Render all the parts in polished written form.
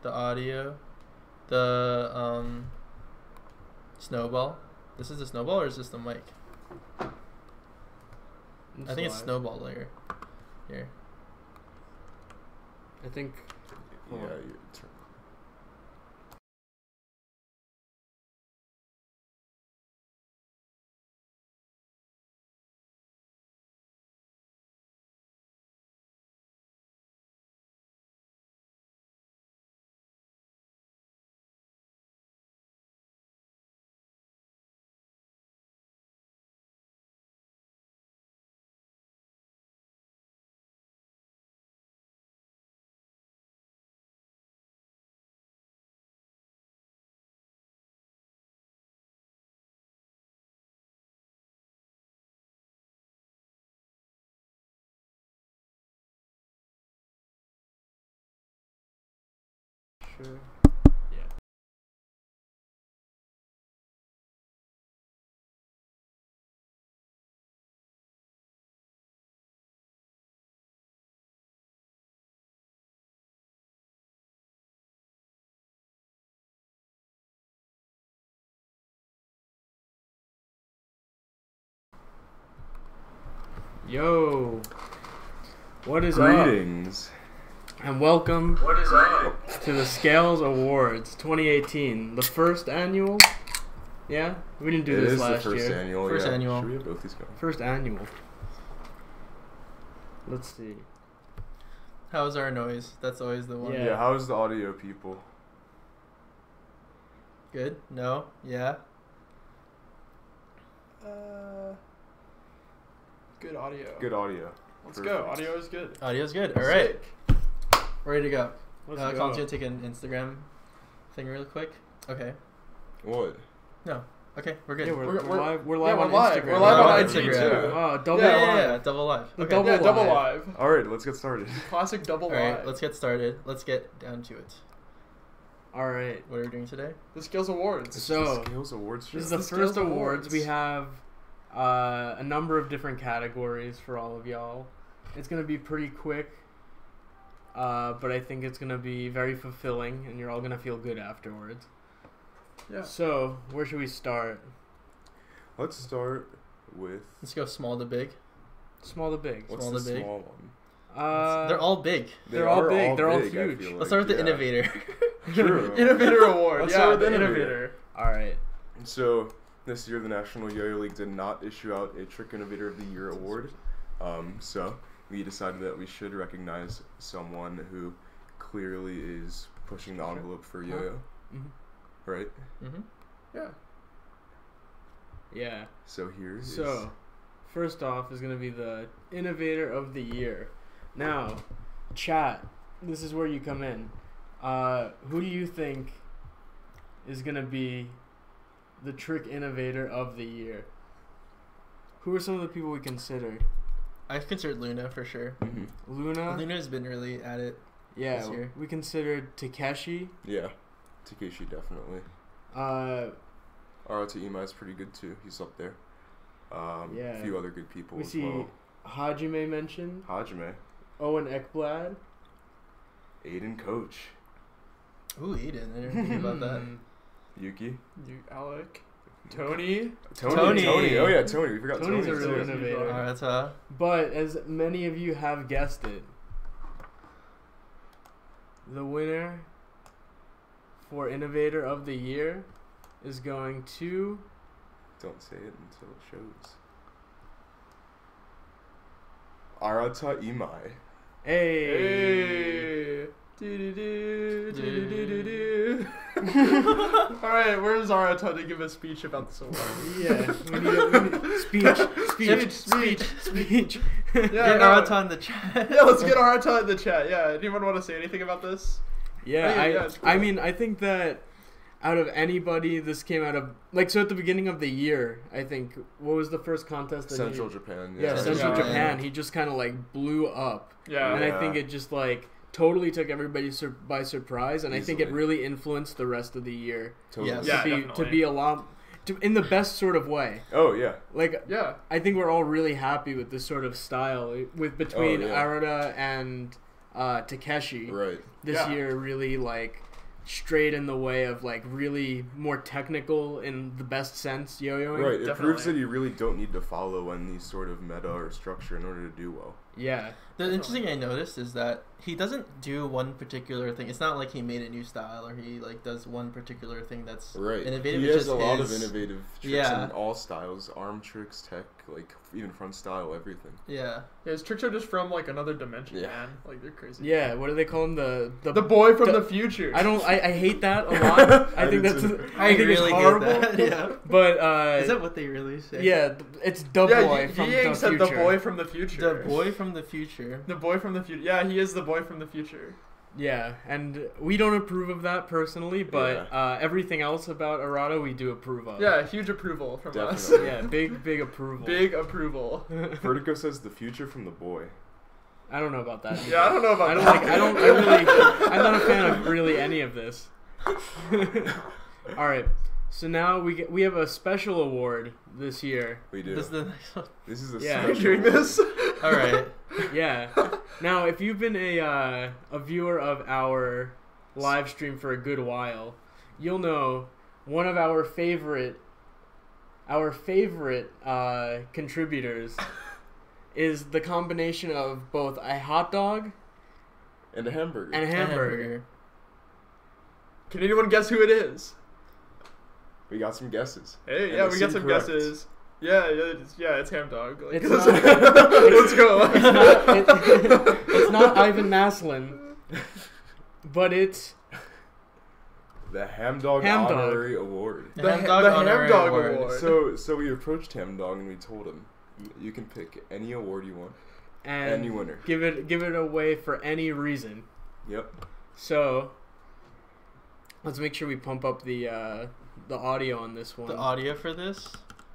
the audio, the snowball. This is the snowball, or is this the mic? I think it's snowball layer. Here. I think. Yeah, Sure. Yo, what is Greetings. up? And welcome to the Scales Awards 2018, the first annual. Yeah, we didn't do It this is last the first year. annual. First yeah. annual. Should we have both these going? First annual. Let's see. How's our noise? That's always the one. Yeah. Yeah. How's the audio, people? Good? No? Yeah? Good audio. Good audio. Let's Perfect. go. Audio is good. Audio's good. All right. Sick. Ready to go. Let's Colin's go. gonna take an Instagram thing real quick. Okay. What? No. Okay, we're good. Yeah, we're We're- live. We're yeah, live we're on live. Instagram. We're live on IG IG too. too. Oh, double yeah, live. yeah, double live. The Okay. double Yeah, double live. live. All right, let's get started. Classic double All live. right, let's get started. Let's get down to it. All right. What are we doing today? The Skills Awards. So, The Scales Awards show. this is the The first Skills awards. Awards. We have a number of different categories for all of y'all. It's gonna be pretty quick, but I think it's gonna be very fulfilling, and you're all gonna feel good afterwards. Yeah. So, where should we start? Let's start with. Let's go small to big. Small to big. What's Small the to big. small one? They're all big. They're all are big, they're all big, I huge. feel Let's start with the yeah. innovator. True. Innovator Award. Let's Yeah, start with the the innovator. All right. So this year, the National Yo-Yo League did not issue out a Trick Innovator of the Year award. So we decided that we should recognize someone who clearly is pushing the envelope for yo-yo, Mhm. right? Mm-hmm. Yeah. Yeah. So here is. So, first off is going to be the Innovator of the Year. Now, chat, this is where you come in. Who do you think is going to be the Trick Innovator of the Year? Who are some of the people we considered? I considered Luna for sure. Mhm. Luna? Luna's been really at it. Yeah, this year. we considered Takeshi. Yeah, Takeshi definitely. Arata Ima is pretty good too. He's up there. Yeah. A few other good people We as see well. Hajime mentioned. Hajime, Owen Ekblad. Aiden Coach, Ooh, Eden. I didn't think about that. Yuki, You, Alec. Tony. Tony. Oh yeah, Tony. We forgot Tony's Tony a real too. innovator. Arata. But as many of you have guessed it, the winner for Innovator of the Year is going to Don't say it until it shows. Arata Imai. Hey. Hey. Do-do-do, do-do-do-do-do. All right, where's Arata to give a speech about this award? Yeah, we need speech. Yeah, Get no. Arata in the chat. Yeah, let's get Arata in the chat. Yeah, anyone want to say anything about this? Yeah, Yeah, it's cool. I mean, I think that out of anybody, this came out of so at the beginning of the year. I think what was the first contest? That Central Japan. Yeah, Central Yeah. Japan. He just kind of like blew up. Yeah. And I Yeah. think it just like totally took everybody by surprise, and I think it Easily. really influenced the rest of the year Totally. Yes. Yeah, to definitely. be a lot in the best sort of way. Oh yeah. Like Yeah. I think we're all really happy with this sort of style with between Oh, yeah. Arata and Takeshi Right. this Yeah. year. Really like strayed in the way of like really more technical in the best sense yo-yoing. Right, it proves Definitely. that you really don't need to follow any sort of meta or structure in order to do well. Yeah. The interesting thing I noticed is that he doesn't do one particular thing. It's not like he made a new style or he like does one particular thing that's Right. innovative. He It's has just a lot of his- innovative tricks Yeah. in all styles, arm tricks, tech, like even front style, everything. Yeah. Yeah, his tricks are just from like another dimension, Yeah. man. Like they're crazy. Yeah, what do they call him? The boy from the- the future. I don't. I hate that a lot. I think did that's. too. I think really it's hate horrible. that, yeah. But Is that what they really say? yeah, it's the Yeah, boy from Yang the said future. the boy from the future. The boy from the future. The boy from the future. Yeah, he is the boy from the future. Yeah, and we don't approve of that personally, but everything else about Arata we do approve of. Yeah, huge approval from us. Definitely. Yeah, big approval. Big approval. Vertigo says the future from the boy. I don't know about that. Yeah, I don't know about I don't that. like. I don't. I really. I'm not a fan of really any of this. All right. So now we have a special award this year. We do. This is the next one. This is a Yeah. Are you special doing this? All right. Yeah. Now, if you've been a viewer of our live stream for a good while, you'll know one of our favorite contributors is the combination of both a hot dog and a hamburger. and a hamburger. Can anyone guess who it is? We got some guesses. Hey, And yeah, they we got seem some correct. guesses. Yeah, it's Ham Dog. Like, It's let's not- let's go. It's not Ivan Maslin, but it's The Ham Dog Ham Dog. Honorary Award. The Ham the Dog Ham Honorary Dog Award. Award. So we approached Ham Dog and we told him, you can pick any award you want, and any winner. give it away for any reason. Yep. So let's make sure we pump up the audio on this one. The audio for this,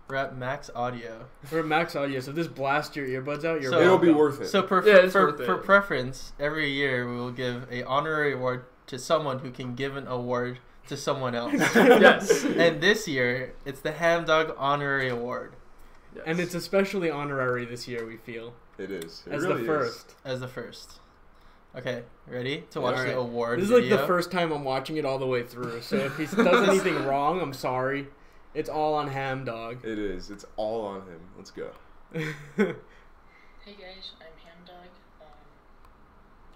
we're at max audio. We're at max audio, so just blast your earbuds out. You're So- It'll be welcome. worth it. So Yeah, it's worth for it. preference, every year we will give a honorary award to someone who can give an award to someone else. Yes. And this year, it's the Ham Dog Honorary Award Yes. And it's especially honorary this year, we feel, It is. It as really the is. first. as the first. Okay, ready to Yeah. watch Alright. the award This is like video? the first time I'm watching it all the way through. So if he does anything wrong, I'm sorry. It's all on Ham Dog. It is. It's all on him. Let's go. Hey guys, I'm Ham Dog.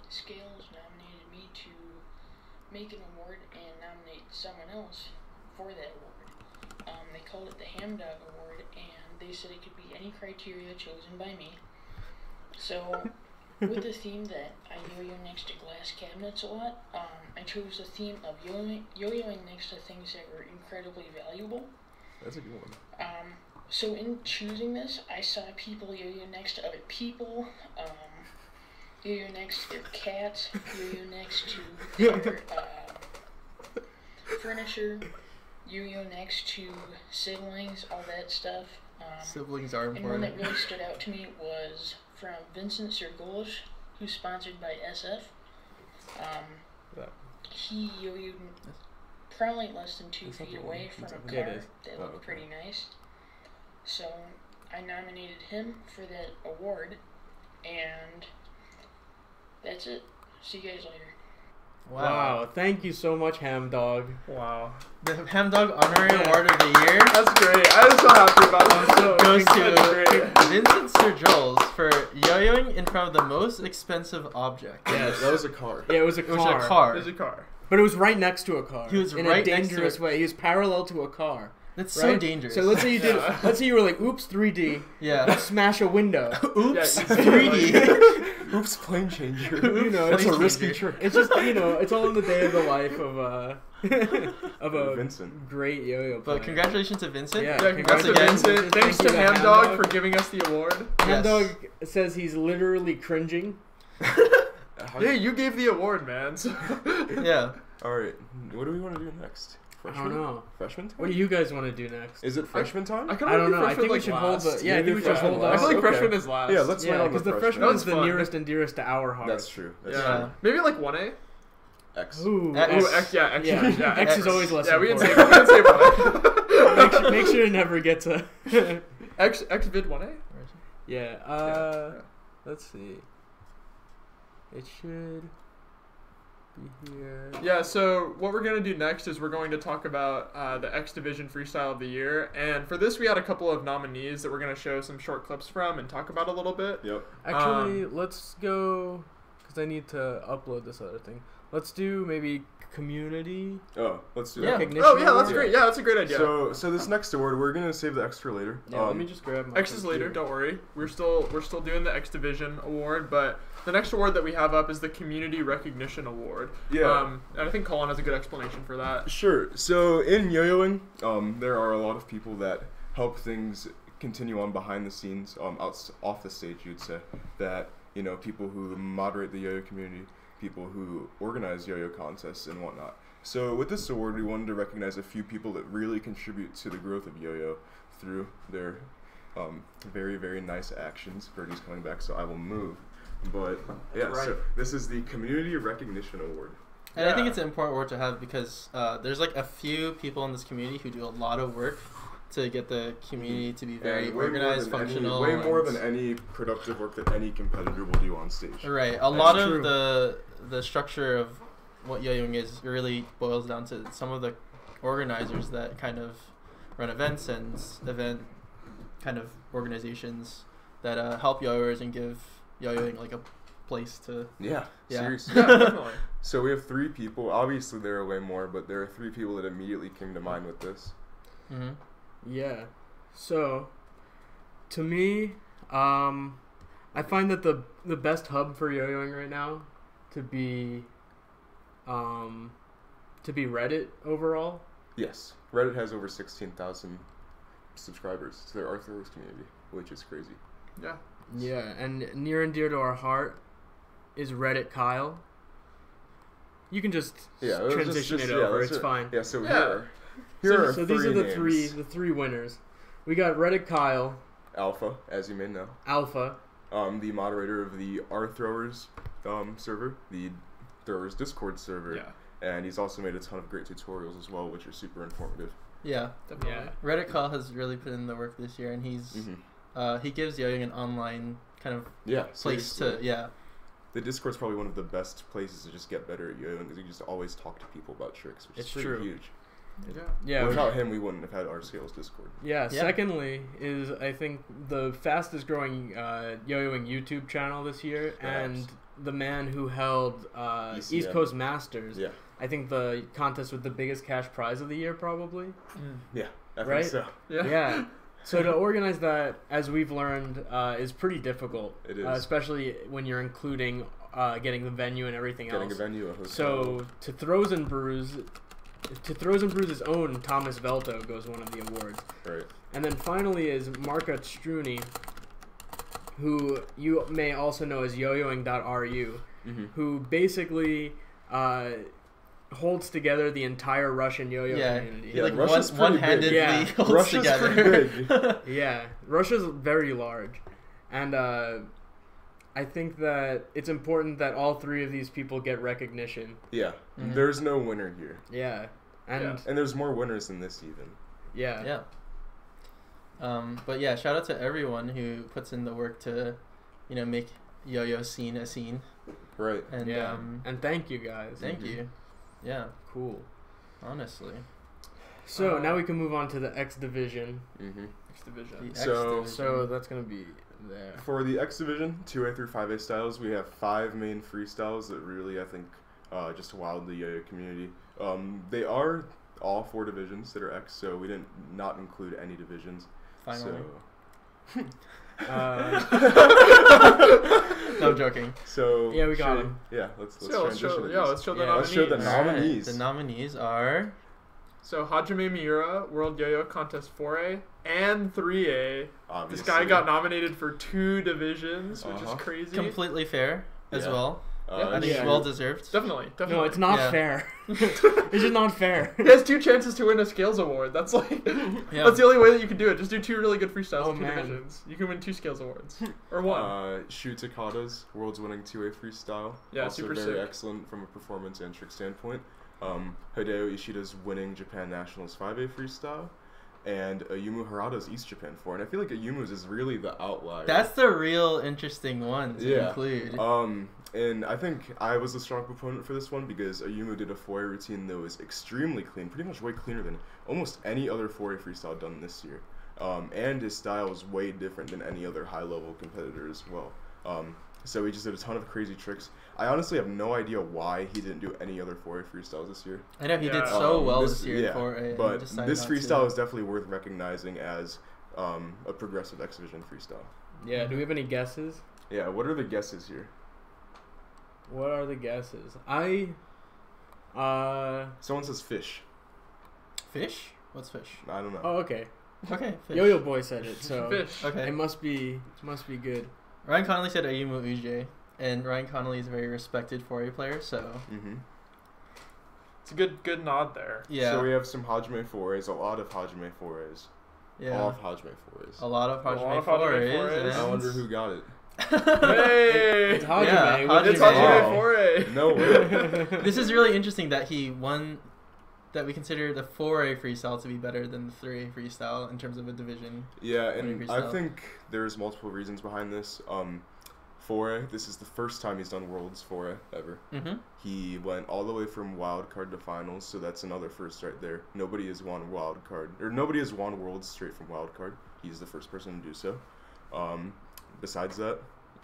Scales nominated me to make an award and nominate someone else for that award. They called it the Ham Dog Award, and they said it could be any criteria chosen by me. So, with the theme that I yo-yo next to glass cabinets a lot, I chose the theme of yo-yoing next to things that were incredibly valuable. That's a good one. So in choosing this, I saw people yo-yo next to other people, yo-yo next to their cats, yo-yo next to their furniture, yo-yo next to siblings, all that stuff. Siblings are And one that important. really stood out to me was from Vincent Sergolish, who's sponsored by SF. Yeah. He yo-yoed probably less than 2 That's not feet the away one. from a It's okay. car It is. that Oh, looked okay. pretty nice. So I nominated him for that award, and that's it. See you guys later. Wow. Thank you so much, Ham Dog. Wow. The Ham Dog Honorary Yeah. Award of the Year That's great. I'm so happy about I'm so- this. goes That's great. to Vincent Sergioles for yo-yoing in front of the most expensive object. Yes. That was a car. Yeah, it was a It was car. a car. There's a car. But it was right next to a car. He was in right a next to dangerous it. way. He was parallel to a car. That's Right? so dangerous. So let's say you did. Yeah. Let's say you were like, "Oops, 3D." yeah. Smash a window. Oops, Yeah, 3D. Oops, plane changer. You know, That's it's a plane risky changer. trick. It's just it's all in the day of the life of of a Vincent. great yo-yo player. But congratulations to Vincent. Yeah, Yeah, congrats to again. Vincent. Thanks Thank to you Ham Ham Dog Dog. for giving us the award. Ham Yes. Dog says he's literally cringing. Yeah, you gave the award, man. So Yeah. All right. What do we want to do next? I Freshman? don't know. Freshman time? What do you guys want to do next? Is it freshman time? I kind I of don't know. I think we like should last. hold the. Yeah, I Maybe think we should freshman hold I last. feel like the. Okay. freshman is last. Yeah, let's Yeah, land on because the freshman. freshman is That's the fun. nearest and dearest to our heart. That's true. That's Yeah. Maybe like 1A. true. X. Ooh, X. Ooh, X, yeah, X, Yeah, yeah. X is always less Yeah, we can say important. 1A. make sure to never get to. X vid 1A. Yeah. Yeah. Let's see. It should be here. Yeah, so what we're going to do next is we're going to talk about the X Division Freestyle of the Year. And for this, we had a couple of nominees that we're going to show some short clips from and talk about a little bit. Yep. Actually, let's go, because I need to upload this other thing. Let's do maybe community Oh, let's do Yeah. that. recognition. Oh, yeah, that's award. great. Yeah, that's a great idea. So this next award, we're gonna save the X for later. Yeah, let me just grab my X is later, computer. don't worry. We're still doing the X Division Award, but the next award that we have up is the Community Recognition Award. Yeah. And I think Colin has a good explanation for that. Sure. So in yo-yoing, there are a lot of people that help things continue on behind the scenes, off the stage, you'd say. That, people who moderate the yo-yo community, people who organize yo-yo contests and whatnot. So with this award, we wanted to recognize a few people that really contribute to the growth of yo-yo through their very, very nice actions. Birdie's coming back, so I will move. But yeah, Right. so this is the Community Recognition Award. And I think Yeah. it's an important award to have because there's like a few people in this community who do a lot of work to get the community to be very And way more organized, than functional. way more and- than any productive work that any competitor will do on stage. Right. A lot true. of the structure of what yo-yoing is really boils down to some of the organizers that kind of run events and event kind of organizations that help yo-yoers and give yo-yoing like a place to. Yeah, Yeah. seriously. Yeah, definitely. So we have 3 people. Obviously, there are way more, but there are 3 people that immediately came to mind with this. Mm-hmm. Yeah. So, to me, I find that the best hub for yo-yoing right now to be Reddit overall. Yes, Reddit has over 16,000 subscribers to their Arthur's community, which is crazy. Yeah. Yeah, and near and dear to our heart is Reddit Kyle. You can just Yeah, let's transition just- it yeah, over. let's It's ju- fine. Yeah, so Yeah. here are So these are three the three winners. We got Reddit Kyle, Alpha, as you may know, Alpha, the moderator of the R Throwers server, the Throwers Discord server, Yeah. and he's also made a ton of great tutorials as well, which are super informative. Yeah. Definitely. yeah, Reddit Call has really put in the work this year, and he gives yo-yoing an online kind of Yeah, place seriously. to The Discord's probably one of the best places to just get better at yo-yoing because you just always talk to people about tricks, which It's is pretty true. huge. Yeah. yeah. Without him, we wouldn't have had our Scales Discord. Yeah. Yeah. Secondly, is I think the fastest growing yo-yoing YouTube channel this year, Perhaps. and the man who held ECM. East Coast Masters. Yeah, I think the contest with the biggest cash prize of the year, probably. I Right? think so. Yeah. Yeah. So to organize that, as we've learned, is pretty difficult. It is. Especially when you're including getting the venue and everything Getting a else. venue, a hotel. So to Throws and Bruise's own Thomas Velto goes one of the awards. Right. And then finally is Marka Struni, who you may also know as yoyoing.ru, Mm-hmm. who basically holds together the entire Russian yo-yo yeah, community. Yeah, like Russia's pretty one-handedly big. Yeah. holds Russia's together. pretty big. Yeah, Russia's very large, and I think that it's important that all 3 of these people get recognition. Yeah, Mhm. there's no winner here. Yeah, and Yeah. And there's more winners than this even. yeah, Yeah. But yeah, shout out to everyone who puts in the work to, make yo-yo scene a scene. Right. And yeah. And thank you guys. thank Mhm. you. Yeah, Cool. honestly. So now we can move on to the X division. Mm-hmm. X Division. The X So- division. So that's gonna be there. For the X Division, 2A through 5A styles, we have 5 main freestyles that really, I think, just wowed the yo-yo community. They are all 4 divisions that are X, so we didn't not include any divisions. Finally. So, No, I'm joking. so Yeah, we got should- 'em. Yeah, let's So let's transition show, to yeah, these. let's show the Yeah, let's nominees. show the Alright, nominees. The nominees are. So Hajime Miura, World Yo-Yo Contest 4A and 3A. Obviously. This guy got nominated for 2 divisions, which is Uh-huh. crazy. Completely fair as Yeah. well. Yeah, I think Yeah. well deserved. Definitely. No, it's not Yeah. fair. It's just not fair. He has 2 chances to win a Scales Award. That's like Yeah. that's the only way that you can do it. Just do 2 really good freestyles Oh, in 2 man. divisions. You can win 2 Scales Awards or 1. Shu Takada's world's winning 2A freestyle. Yeah, also super very sick. excellent from a performance and trick standpoint. Hideo Ishida's winning Japan Nationals 5A freestyle. and Ayumu Harada's East Japan 4. And I feel like Ayumu's is really the outlier. That's the real interesting one to include. And I think I was a strong proponent for this one because Ayumu did a foray routine that was extremely clean, pretty much way cleaner than almost any other foray freestyle done this year. And his style was way different than any other high-level competitor as well. So he just did a ton of crazy tricks. I honestly have no idea why he didn't do any other foray freestyles this year. I know he did Yeah. so well this this year yeah, for a but this freestyle is definitely worth recognizing as a progressive X Division freestyle. Yeah. Do we have any guesses? Yeah, what are the guesses here? What are the guesses? Someone says fish. Fish? What's fish? I don't know. Oh, okay. Okay, fish. Yo-Yo Boy said it, so Fish. Okay. it must be good. Ryan Connolly said Ayumu Uje, and Ryan Connolly is a very respected foray player, so Mm-hmm. It's a good nod there. yeah. So we have some Hajime forays, a lot of Hajime forays. yeah. All of Hajime forays. A lot of A lot Hajime of Hajime forays. forays. I wonder who got it. Hey! It's Hajime. Yeah, What It's do you Hajime. Hajime Wow. Foray. No way. This is really interesting that he won, that we consider the 4A freestyle to be better than the 3A freestyle in terms of a division. Yeah, What do you and I freestyle? think there's multiple reasons behind this. Foray, this is the first time he's done Worlds Foray ever. Mm-hmm. He went all the way from wild card to finals, so that's another first right there. Nobody has won wild card, or nobody has won Worlds straight from wild card. He's the first person to do so. Besides that,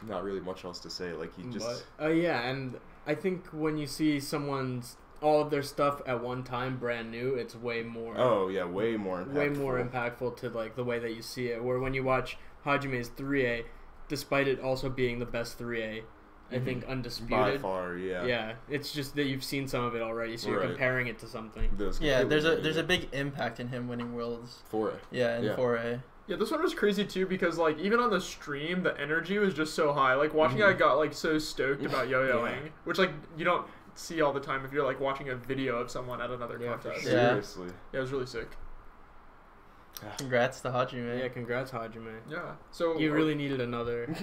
not really much else to say. Like he just, Yeah, and I think when you see someone's all of their stuff at one time brand new, it's way more way more impactful. way more impactful to like the way that you see it. Where when you watch Hajime's 3A, despite it also being the best 3A, I think by undisputed. far, yeah. Yeah, it's just that you've seen some of it already, so you're Right. comparing it to something. Those Yeah, completely there's a different. big impact in him winning worlds. Foray. Yeah, in Yeah. 4A. Yeah, this one was crazy too because like even on the stream the energy was just so high. Like watching I got like so stoked about yo-yoing, which like you don't see all the time if you're like watching a video of someone at another Yeah, for contest. sure. Yeah. Seriously. Yeah, it was really sick. Congrats to Hajime. Yeah, congrats Hajime. Yeah. So You really needed another.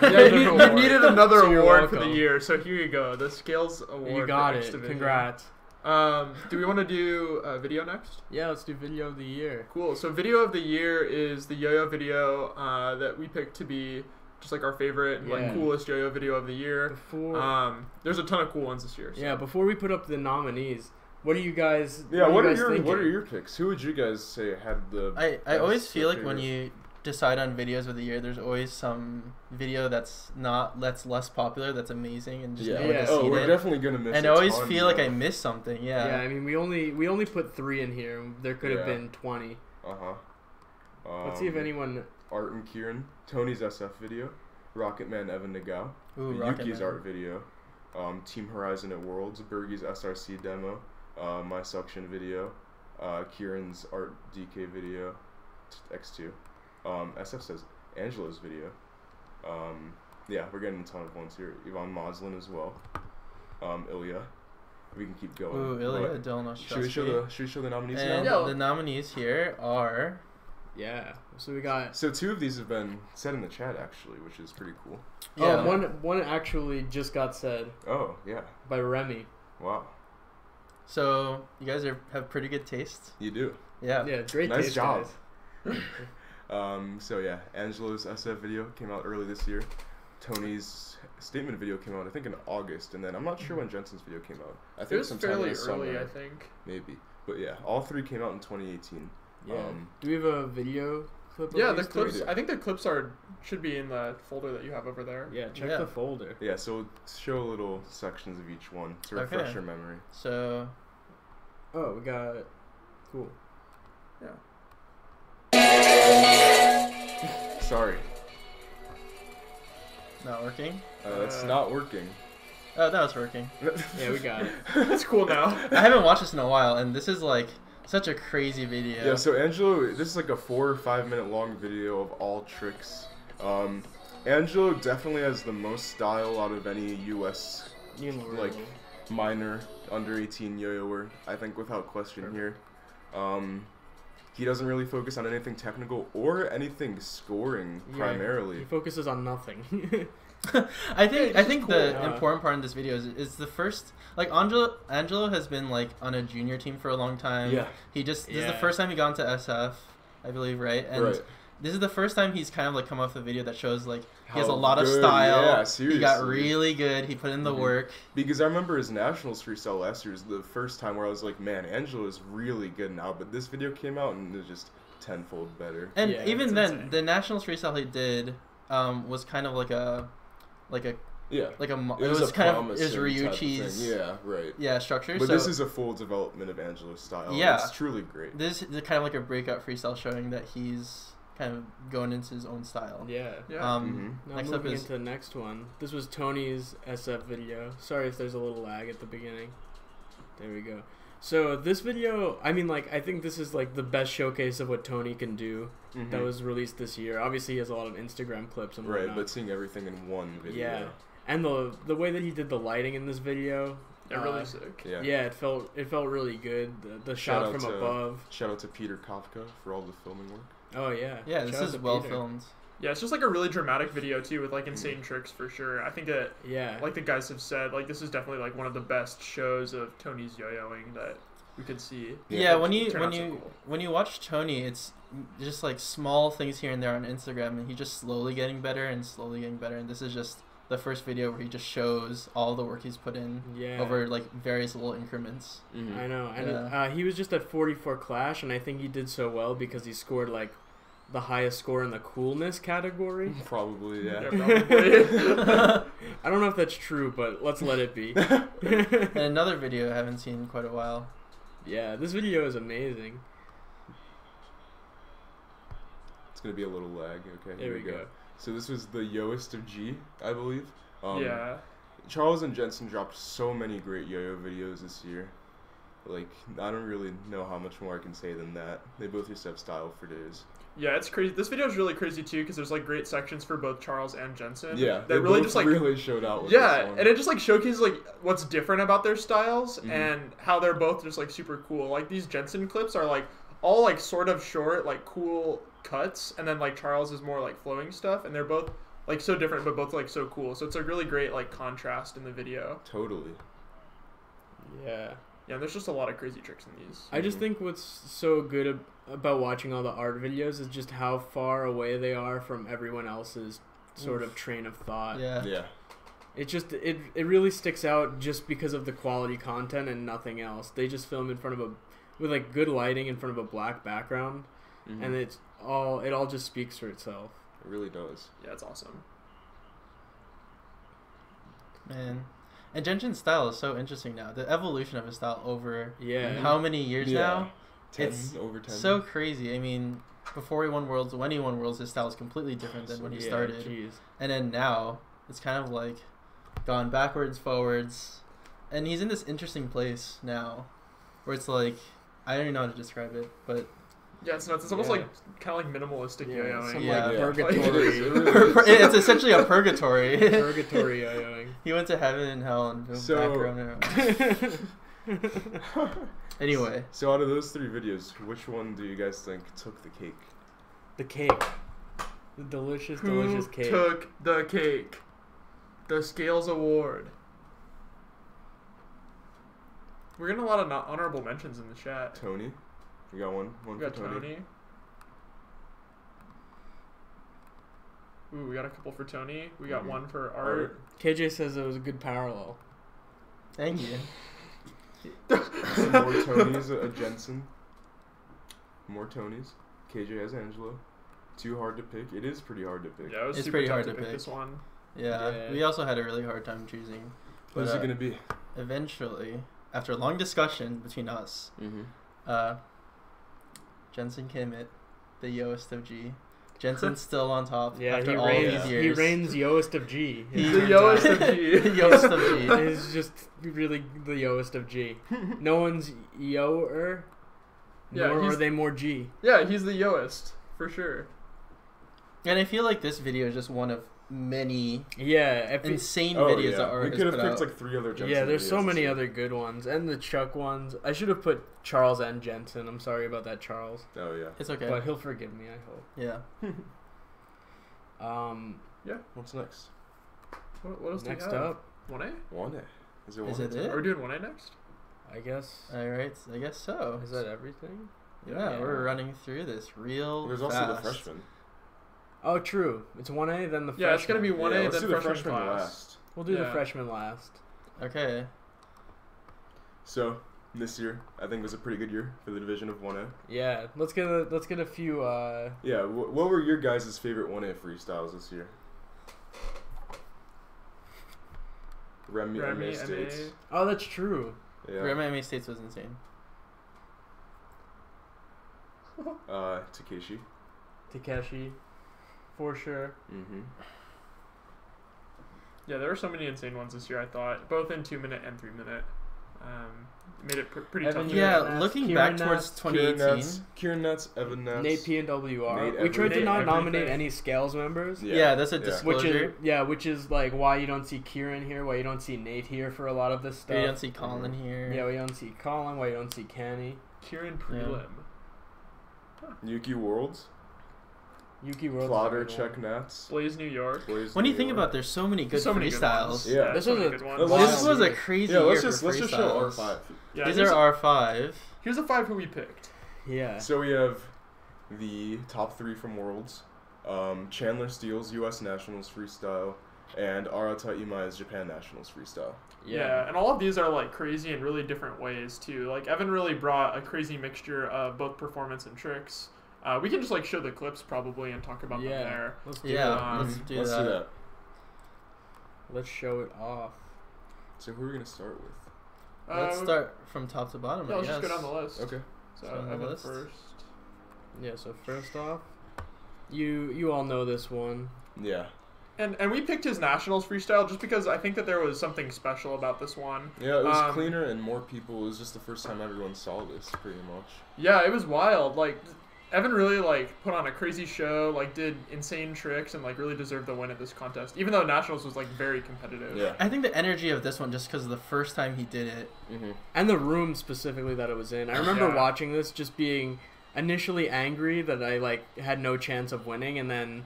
yeah, you needed another So you're award for the welcome. year. So here you go, the Scales Award. You got for X it. Division. Congrats. Do we want to do video next? Yeah, let's do video of the year. Cool. So video of the year is the yo-yo video that we picked to be just like our favorite and Yeah. like coolest yo-yo video of the year. Before There's a ton of cool ones this year. So. yeah, before we put up the nominees, what do you guys? Yeah, what you are guys your thinking? what are your picks? Who would you guys say had the? I always best feel or like when favorite? you decide on videos of the year, there's always some video that's less popular that's amazing and just Yeah. no one Yeah. has Oh, seen we're it. definitely gonna miss. And I a always ton, feel like though. I missed something. Yeah, Yeah. I mean we only put 3 in here. There could have Yeah. been 20. Let's see if anyone. Art and Kieran, Tony's SF video, Rocketman Evan Nagao, Ooh, Yuki's Rocketman. art video, Team Horizon at Worlds, Bergie's SRC demo, my suction video, Kieran's art DK video, X2. SF says Angelo's video. Yeah, we're getting a ton of ones here. Yvonne Moslin as well. Ilya. We can keep going. Ooh, Ilya But Dylan Should we show the nominees And now? Yeah. the nominees here are Yeah. So we got. So 2 of these have been said in the chat actually, which is pretty cool. yeah. One actually just got said Oh yeah, by Remy. wow, So you guys have pretty good taste. you do. Yeah. Yeah, great Nice taste, job. guys. So yeah, Angelo's SF video came out early this year. Tony's statement video came out I think in August, and then I'm not sure when Jensen's video came out. I think It was sometime in fairly the summer, early, I think. maybe. But yeah, all 3 came out in 2018. Yeah. Um, Do we have a video clip? Yeah, of the these three? clips. I think the clips should be in the folder that you have over there. Yeah, check Yeah. the folder. Yeah, so we'll show little sections of each one to Okay. refresh your memory. So Oh, we got. Cool. Sorry, not working. it's not working. Oh, that was working. Yeah, we got it. It's cool now. I haven't watched this in a while, and this is like such a crazy video. Yeah, so Angelo, this is like a 4 or 5 minute long video of all tricks. Angelo definitely has the most style out of any US like minor under 18 yo-yoer, I think without question here. He doesn't really focus on anything technical or anything scoring Yeah, primarily. He focuses on nothing. I think cool. the Yeah. important part in this video is the first, like, Angelo has been like on a junior team for a long time. Yeah. He just this is the Yeah. first time he got into SF. I believe, right? And Right. this is the first time he's kind of like come off the video that shows like he has a How lot of good, style. yeah, He seriously. got really good. He put in the Mhm. work. Because I remember his nationals freestyle last year was the first time where I was like, man, Angelo is really good now. But this video came out and it was just tenfold better. And Yeah, even it's then, insane. the nationals freestyle he did was kind of like a Yeah. it was a kind of promising is type of Ryuichi's thing. Yeah, right. structure. But So this is a full development of Angelo's style. Yeah. It's truly great. this is kind of like a breakout freestyle showing that he's kind of going into his own style. Yeah. Yeah. Now Next up moving is into the next one. This was Tony's SF video. Sorry if there's a little lag at the beginning. There we go. So this video, I mean, like, I think this is like the best showcase of what Tony can do Mhm. that was released this year. Obviously, he has a lot of Instagram clips and right, whatnot. but seeing everything in one video. Yeah, and the way that he did the lighting in this video, Yeah, really sick. Yeah. yeah, it felt really good. The Shout shot out from to- above. Shout out to Peter Kafka for all the filming work. Oh yeah, yeah, this Shout out is to well Peter. filmed. Yeah, it's just like a really dramatic video too, with like insane tricks for sure. I think that, Yeah, like the guys have said, like this is definitely like one of the best shows of Tony's yo-yoing that we could see. Yeah, Yeah, when it turned out so you cool. when you watch Tony, it's just like small things here and there on Instagram, and he's just slowly getting better and slowly getting better. And this is just the first video where he just shows all the work he's put in yeah. over like various little increments. Mm-hmm. I know, and Yeah. he was just at 44 Clash, and I think he did so well because he scored like the highest score in the coolness category. Probably, yeah. Yeah, probably. I don't know if that's true, but let's let it be. And another video I haven't seen in quite a while. Yeah, this video is amazing. It's gonna be a little lag. Okay, There here we go. So this was the Yoest of G, I believe. Yeah. Charles and Jensen dropped so many great yo-yo videos this year. Like, I don't really know how much more I can say than that. They both just have style for days. Yeah, it's crazy. This video is really crazy too because there's like great sections for both Charles and Jensen. Yeah, that they really both just like really showed out with yeah, this one. and it just like showcases like what's different about their styles Mhm. and how they're both just like super cool. Like these Jensen clips are like all like sort of short, like cool cuts, and then like Charles is more like flowing stuff, and they're both like so different but both like so cool. So it's a really great like contrast in the video. Totally. Yeah. Yeah, there's just a lot of crazy tricks in these. I just think what's so good about watching all the art videos is just how far away they are from everyone else's sort of train of thought. Yeah. Yeah. It just it really sticks out just because of the quality content and nothing else. They just film in front of with like good lighting in front of a black background, Mhm. and it all just speaks for itself. It really does. Yeah, it's awesome. Man. And Jensen's style is so interesting now. The evolution of his style over Yeah. how many years Yeah. now? 10, It's over 10. So crazy. I mean, before he won Worlds, when he won Worlds, his style is completely different than when he Yeah, started. Jeez. And then now, it's kind of like gone backwards, forwards. And he's in this interesting place now where it's like, I don't even know how to describe it, but Yeah, it's nuts. It's almost Yeah. like kind of like minimalistic Yeah, yo-yoing. some Yeah. like Yeah. purgatory. It is, it really is. it's essentially a purgatory. Purgatory yo-yoing. He went to heaven and hell and So- back around. Anyway, So out of those 3 videos, which one do you guys think took the cake? The cake. The delicious, delicious Who cake. took the cake? The Scales Award. We're getting a lot of honorable mentions in the chat. Tony. You got one? One We got for Tony? Tony. Ooh, we got a couple for Tony. We got Mhm. one for Art. KJ says it was a good parallel. thank you. Some more Tonys, a Jensen. More Tonys. KJ has Angelo. Too hard to pick. It is pretty hard to pick. Yeah, it was It's super pretty tough hard to to pick pick. this one. Yeah, Yeah. we also had a really hard time choosing. Who's But, it gonna be? Eventually, after a long discussion between us, Mm-hmm. Jensen Kimmett, the Yoest of G. Jensen's still on top Yeah, after he all reigns. these He years. reigns Yoest of G. He's The Yoest of G. Yoest of G. He's just really the Yoest of G. No one's Yoer, Yeah, nor he's- are they more G. Yeah, he's the Yoest for sure. And I feel like this video is just one of many Yeah, insane Oh, videos yeah. that Art We has could have put picked out. like 3 other Jensen yeah. There's so videos many this other good ones, and the Chuck ones. I should have put Charles and Jensen. I'm sorry about that, Charles, year. Oh, yeah. It's okay. but he'll forgive me. I hope. Yeah. What's next? What else Next do you have? up, 1A? 1A. Is it 1A? Is it Are we doing 1A next? I guess. All right. I guess so. Is that everything? Yeah, we're running through this real There's fast. also the freshmen. Oh, true. It's 1A, then the Yeah, it's gonna freshman. be 1A, let's then do the freshman freshmen class. last. We'll do the Yeah. freshman last. Okay. So this year, I think was a pretty good year for the division of 1A. Yeah, let's get a few. Yeah, what were your guys' favorite 1A freestyles this year? Remy Remy, MA States. MA. Oh, that's true. Yeah. Remy States was insane. Takeshi. Takeshi, for sure. Mm-hmm. Yeah, there were so many insane ones this year. I thought both in 2-minute and 3-minute. Made it pretty Evan, tough. you Yeah, Nats, looking Kieran back towards Nats, 2018. Kieran Nats, Evan Nats. Nate P and WR. Nate We tried to Nate not everything. nominate any Scales members. Yeah, that's a yeah. disclosure. Which is like why you don't see Kieran here, why you don't see Nate here for a lot of this stuff. You don't see Colin here. Yeah, why you don't see Colin, why you don't see Canny. Kieran prelim. Yuki Worlds. Yuki World. Plotter, Check Nats. Blaze New York. Blaze When you New think York. about, there's so many good So many good freestyles. ones. Yeah. This so was many a- good ones. Let's This just- was a crazy Yeah, year let's for just show our freestyles. 5. Yeah, These here's are our 5. the 5 who we picked. Yeah. So we have the top 3 from Worlds, Chandler Steele's U.S. Nationals freestyle, and Arata Imai's Japan Nationals freestyle. Yeah, and all of these are like crazy in really different ways too. Like Evan really brought a crazy mixture of both performance and tricks. We can just like show the clips probably and talk about them Yeah. there. Let's do Yeah, it. let's do Let's that. do that. Let's show it off. So who are we gonna start with? Let's start from top to bottom. Yeah, I let's just go guess. down the list. Okay. So Start on the Evan list. first. Yeah, so first off, you all know this one. Yeah. And we picked his nationals freestyle just because I think that there was something special about this one. Yeah, it was Um, cleaner and more people. It was just the first time everyone saw this, pretty much. Yeah, it was wild. Like Evan really like put on a crazy show, like did insane tricks and like really deserved the win at this contest. Even though nationals was like very competitive. Yeah. I think the energy of this one, just because of the first time he did it. Mm-hmm. And the room specifically that it was in. I remember Yeah. watching this just being initially angry that I like had no chance of winning, and then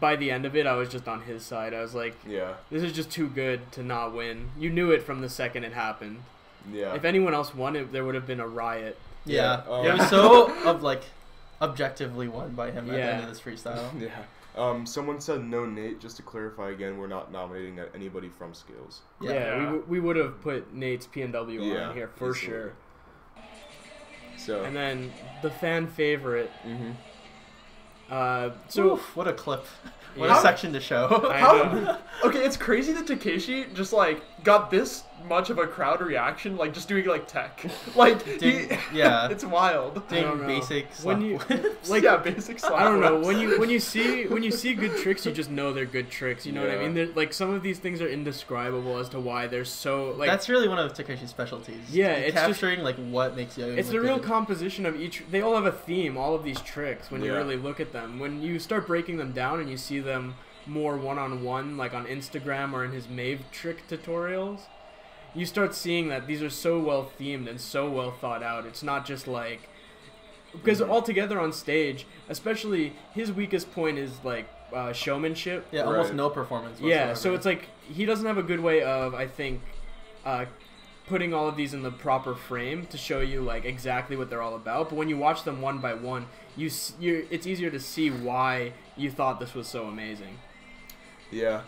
by the end of it I was just on his side. I was like, Yeah. this is just too good to not win. You knew it from the second it happened. Yeah. If anyone else won it, there would have been a riot. Yeah, Yeah, it was so objectively won by him at the Yeah. end of this freestyle. Yeah. Someone said no Nate. Just to clarify again, we're not nominating anybody from Scales. Yeah. Yeah, we would have put Nate's P&W Yeah, on here for easily. sure. So. And then the fan favorite. Mm-hmm. So Oof, what a clip! What Yeah. a section to show. I How? know. Okay, it's crazy that Takeshi just like got this much of a crowd reaction, like just doing like tech, like Doing- yeah. it's wild. I don't Doing know. basic When slap you- whips. like, yeah, basic stuff. I don't know, when you see good tricks, you just know they're good tricks. You know what I Yeah. mean? They're, like some of these things are indescribable as to why they're so like. That's really one of Takeshi's specialties. Yeah, it's just- capturing like what makes yo-yoing It's the look real good. composition of each. They all have a theme. All of these tricks. When you Yeah. really look at them, when you start breaking them down and you see them more one-on-one, like on Instagram or in his Mave trick tutorials, you start seeing that these are so well themed and so well thought out. It's not just like because Mhm. altogether on stage, especially his weakest point is like showmanship. Yeah, almost Right. no performance. Yeah, whatsoever. so it's like he doesn't have a good way of, I think, putting all of these in the proper frame to show you like exactly what they're all about. But when you watch them one by one, it's easier to see why you thought this was so amazing. Yeah.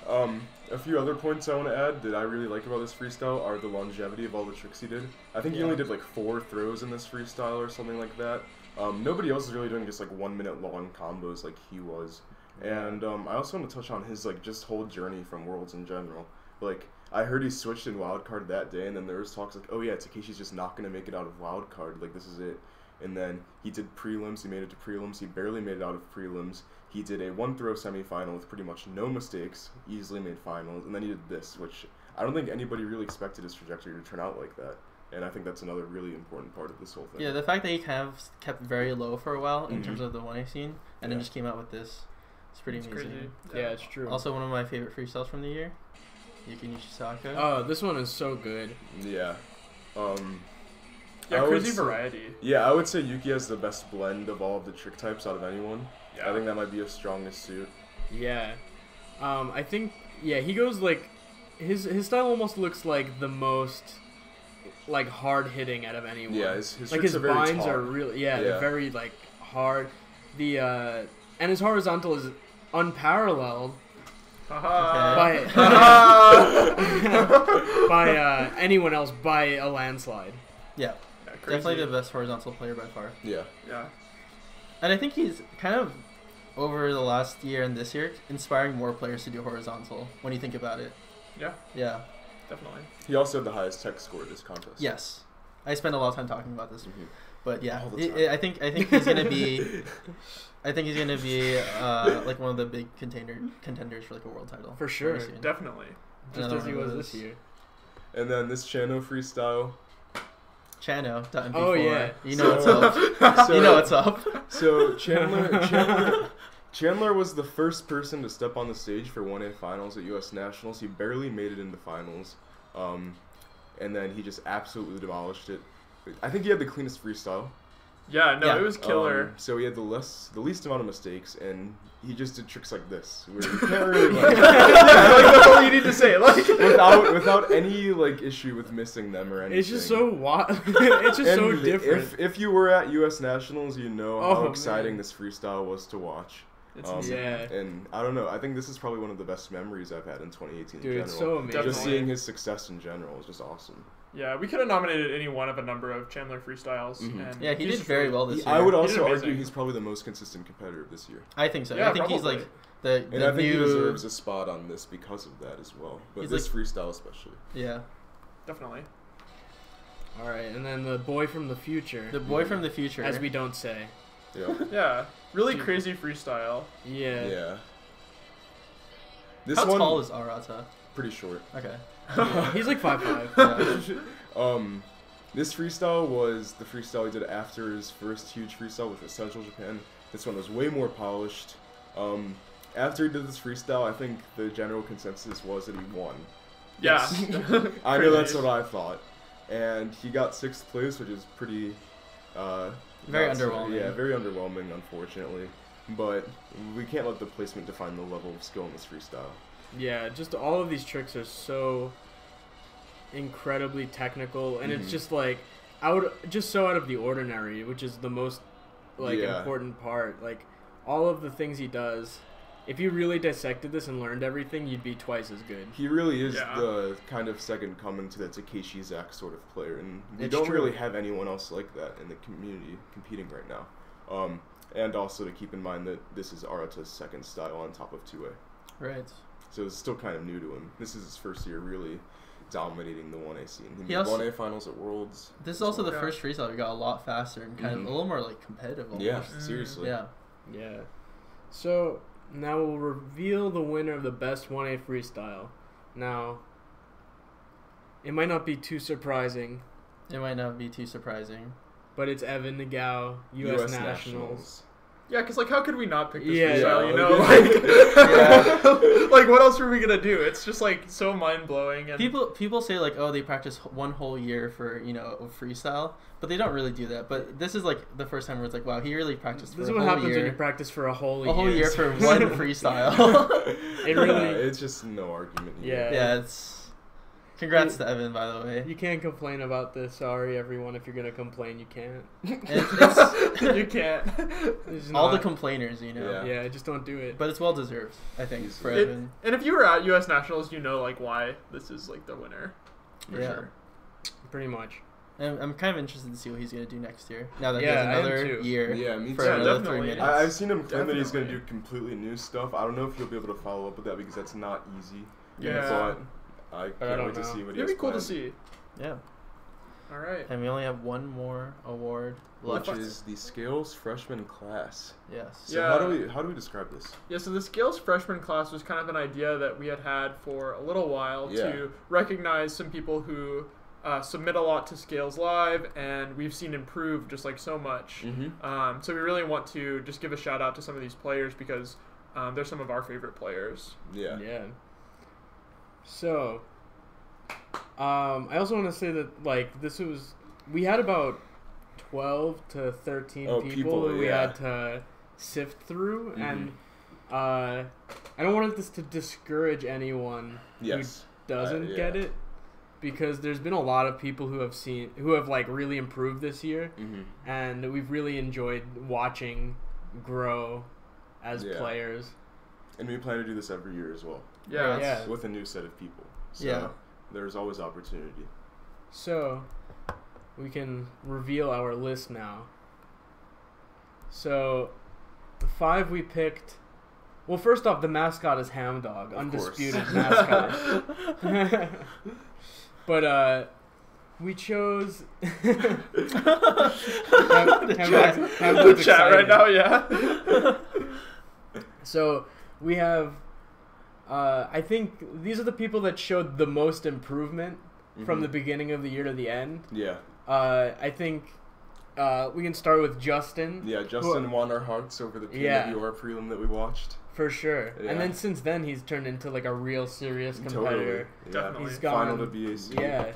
A few other points I want to add that I really like about this freestyle are the longevity of all the tricks he did. I think he only did like 4 throws in this freestyle or something like that. Nobody else is really doing just like 1 minute long combos like he was. And I also want to touch on his like just whole journey from Worlds in general. Like I heard he switched in Wildcard that day, and then there was talks like, oh yeah, Takeshi's just not gonna make it out of Wildcard. Like this is it. And then he did prelims. He made it to prelims. He barely made it out of prelims. He did a 1-throw semifinal with pretty much no mistakes. Easily made finals, and then he did this, which I don't think anybody really expected his trajectory to turn out like that. And I think that's another really important part of this whole thing. Yeah, the fact that he kind of kept very low for a while in Mhm. terms of the 1A scene, and then Yeah. just came out with this. It's pretty It's amazing. crazy. Yeah, it's true. Also, one of my favorite freestyles from the year, Yuki Nishisaka. Oh, this one is so good. Yeah. Yeah, I would crazy say- variety. Yeah, I would say Yuki has the best blend of all of the trick types out of anyone. Yeah. I think that might be his strongest suit. Yeah. I think he goes like his style almost looks like the most like hard hitting out of anyone. Yeah, his like tricks his are very binds taut. are really Yeah. they're very like hard. The and his horizontal is unparalleled Haha. by Haha. by anyone else by a landslide. Yeah, Yeah, crazy. definitely the best horizontal player by far. Yeah. Yeah. And I think he's kind of over the last year and this year inspiring more players to do horizontal. When you think about it. Yeah. Yeah. Definitely. He also had the highest tech score at this contest. Yes. I spent a lot of time talking about this, Mhm. but yeah, All the time. I think he's gonna be. I think he's gonna be like one of the big contenders for like a world title. For sure. very soon. Definitely. Just Another as he one of was this those. year. And then this Chano freestyle. Chano.mp4. Oh, yeah. You know So- what's up. So, You know what's up. So Chandler was the first person to step on the stage for 1A finals at US Nationals. He barely made it into finals. And then he just absolutely demolished it. I think he had the cleanest freestyle. Yeah, no, Yeah. it was killer. So he had the least amount of mistakes, and he just did tricks like this, where you can't really like, That's all you need to say. Like without any like issue with missing them or anything. It's just so wild. It's just so And different. If you were at US Nationals, you know how Oh, exciting man. this freestyle was to watch. it's Yeah. And I don't know. I think this is probably one of the best memories I've had in 2018 Dude, in it's general. so amazing. Just Definitely. seeing his success in general is just awesome. Yeah, we could have nominated any one of a number of Chandler freestyles. Mhm. And Yeah, he he's did just very really- well this year. I would He did also argue amazing. he's probably the most consistent competitor this year. I think so. Yeah, I think he's probably. like the And I think new. he deserves a spot on this because of that as well. But He's this freestyle especially. Yeah, Definitely. All right, and then the boy from the future, the boy from the future. as we don't say. Yeah. Yeah, really Dude. crazy freestyle. Yeah. Yeah. This How one tall is Arata? pretty short. Okay. He's like 5'5". Yeah. This freestyle was the freestyle he did after his first huge freestyle, which was Central Japan. This one was way more polished. After he did this freestyle, I think the general consensus was that he won. Yeah. I know that's Crazy. what I thought. And he got 6th place, which is pretty... Very not so- underwhelming. Yeah, very underwhelming, unfortunately. But we can't let the placement define the level of skill in this freestyle. Yeah, just all of these tricks are so incredibly technical, and it's Mhm. just like so out of the ordinary, which is the most like Yeah. important part. Like all of the things he does, if you really dissected this and learned everything, you'd be twice as good. He really is Yeah. the kind of second coming to the Takeshi Zach sort of player, and we It's don't true. really have anyone else like that in the community competing right now. And also to keep in mind that this is Arata's second style on top of 2A. Right. So it's still kind of new to him. This is his first year really dominating the 1A scene. He He made also- 1A finals at Worlds. This is also the Yeah. first freestyle we got a lot faster and kind of Mhm. a little more like competitive. Almost. Yeah, Mm. seriously. Yeah. Yeah. So now we'll reveal the winner of the best 1A freestyle. Now, it might not be too surprising, It might not be too surprising. but it's Evan Nagao, US Nationals. Yeah, because like, how could we not pick this Yeah, freestyle? yeah, You know, like- like what else were we gonna do? It's just like so mind blowing. And People say like, oh, they practice one whole year for freestyle, but they don't really do that. But this is like the first time where it's like, wow, he really practiced for This is a what whole happens year. when you practice for a whole year. A whole year for one freestyle. It really- it's just no argument here. Yeah. Yeah, it's. Congrats to Evan, by the way. You can't complain about this. Sorry, everyone. If you're gonna complain, you can't. It's you can't. It's all the not- complainers, you know. Yeah. Yeah, just don't do it. But it's well deserved, I think, Easy. for It- Evan. And if you were at U.S. Nationals, you know like why this is like the winner. For Yeah. sure. Pretty much. And I'm kind of interested to see what he's gonna do next year. Now that Yeah, I he am has another too. year Yeah, me for too. Yeah, another 3 definitely. minutes. I've seen him claim that he's going to Definitely. do completely new stuff. I don't know if he'll be able to follow up with that because that's not easy. Yeah. But I I can't don't wait to know. see what he It'd has be cool to planned, see. Yeah. All right. And we only have one more award left. which is the Scales freshman class. Yes. So Yeah. how do we describe this? Yeah, so the Scales freshman class was kind of an idea that we had for a little while Yeah. to recognize some people who submit a lot to Scales Live, and we've seen improve just like so much. Mm-hmm. So we really want to just give a shout out to some of these players because they're some of our favorite players. Yeah. Yeah. So, I also want to say that like we had about 12 to 13 Oh, people people, who we yeah. had to sift through, Mhm. and I don't want this to discourage anyone Yes. who doesn't yeah. get it. because there's been a lot of people who have like really improved this year, and we've really enjoyed watching grow as players. And we plan to do this every year as well. Yeah. With a new set of people. So there's always opportunity. So we can reveal our list now. So the 5 we picked. Well, first off, the mascot is Hamdog, undisputed mascot. But we chose the chat right now, yeah. So we have, I think these are the people that showed the most improvement from the beginning of the year to the end. Yeah. I think we can start with Justin. Yeah, Justin won our hearts over the PWR prelim that we watched. For sure. Yeah. And then since then, he's turned into like a real serious competitor. Totally. Definitely. He's gone. Final to BAC.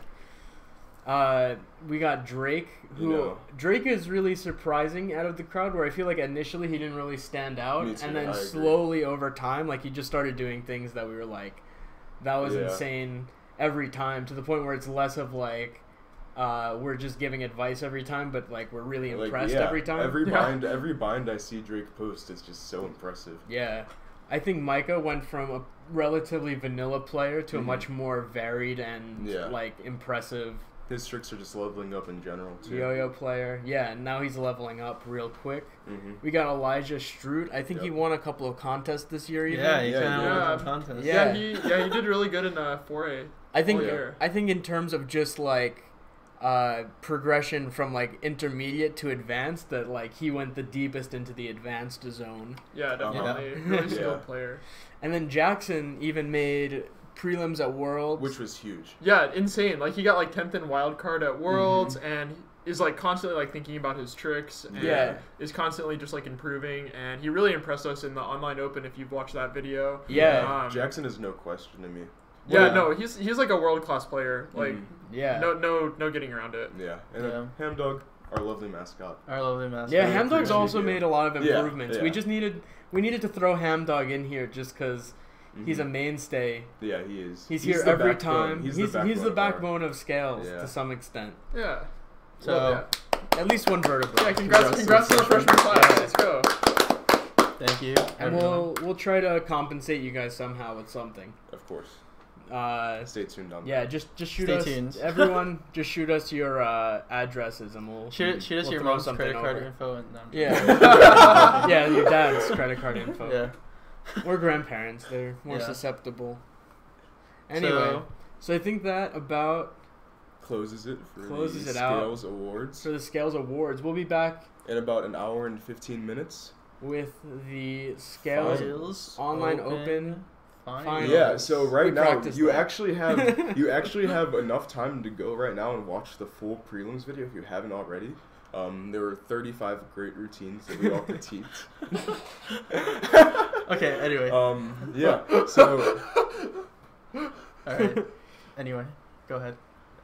Yeah. We got Drake, who Drake is really surprising out of the crowd, where I feel like initially he didn't really stand out, Me too, and then I agree. slowly over time, like he just started doing things that we were like, that was insane every time, to the point where it's less of like, we're just giving advice every time, but like we're really impressed every time. Every bind I see Drake post is just so impressive. Yeah. I think Micah went from a relatively vanilla player to a much more varied and like impressive His tricks are just leveling up in general too. yo-yo player. Yeah, and now he's leveling up real quick. We got Elijah Stroot. I think he won a couple of contests this year even. Yeah, he kind of won some contests. Yeah. He did really good in 4A. I think in terms of just like progression from like intermediate to advanced, that like he went the deepest into the advanced zone. Yeah, definitely. Really skilled player. And then Jackson even made prelims at Worlds, which was huge. Yeah, insane. Like he got like 10th in wildcard at Worlds, and is like constantly like thinking about his tricks, and is constantly just like improving. And he really impressed us in the online open. If you've watched that video, Jackson is no question to me. Yeah, no, he's like a world class player. Like, no getting around it. Yeah, and then Hamdog, our lovely mascot. Yeah, Hamdog's also made a lot of improvements. Yeah. We needed to throw Hamdog in here just because he's a mainstay. Yeah, he is. He's here every time. He's the backbone of Scales to some extent. Yeah. So at least one vertebrae. Yeah, congrats to the freshman class. Let's go. Thank you. And we'll try to compensate you guys somehow with something. Of course. Stay tuned on that. Yeah, just shoot Stay us. tuned. Everyone, just shoot us your addresses and we'll shoot us we'll your throw mom's something credit card over. info and Yeah, your dad's credit card info. Yeah. Or grandparents, they're more susceptible. Anyway, so I think that about closes it for closes the it out Scales Awards. For the Scales Awards, we'll be back in about an hour and 15 minutes with the Scales Online Open. Finals. Yeah, so right now you actually have enough time to go right now and watch the full prelims video if you haven't already. There were 35 great routines that we all critiqued. Okay, anyway. Yeah, so alright. Anyway, go ahead.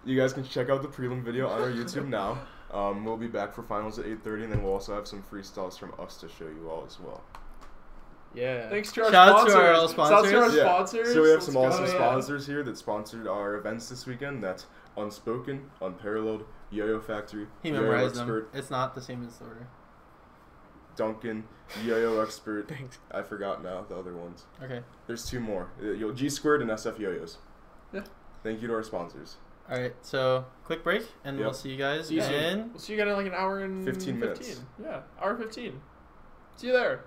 You guys can check out the prelim video on our YouTube now. We'll be back for finals at 8:30, and then we'll also have some freestyles from us to show you all as well. Yeah. Thanks to our sponsors. Shout out to our Yeah. sponsors. So we have some awesome sponsors here that sponsored our events this weekend. That's Unspoken, Unparalleled, Yo-Yo Factory, He Yo-Yo memorized Expert, them. It's not the same as the order. Duncan, Yo-Yo Expert. Thanks. I forgot now the other ones. Okay. There's two more. G Squared and SF Yo-Yos. Yeah. Thank you to our sponsors. Alright, so quick break, and we'll see you guys in... We'll see you guys in like an hour and 15 minutes. Yeah, hour 15. See you there.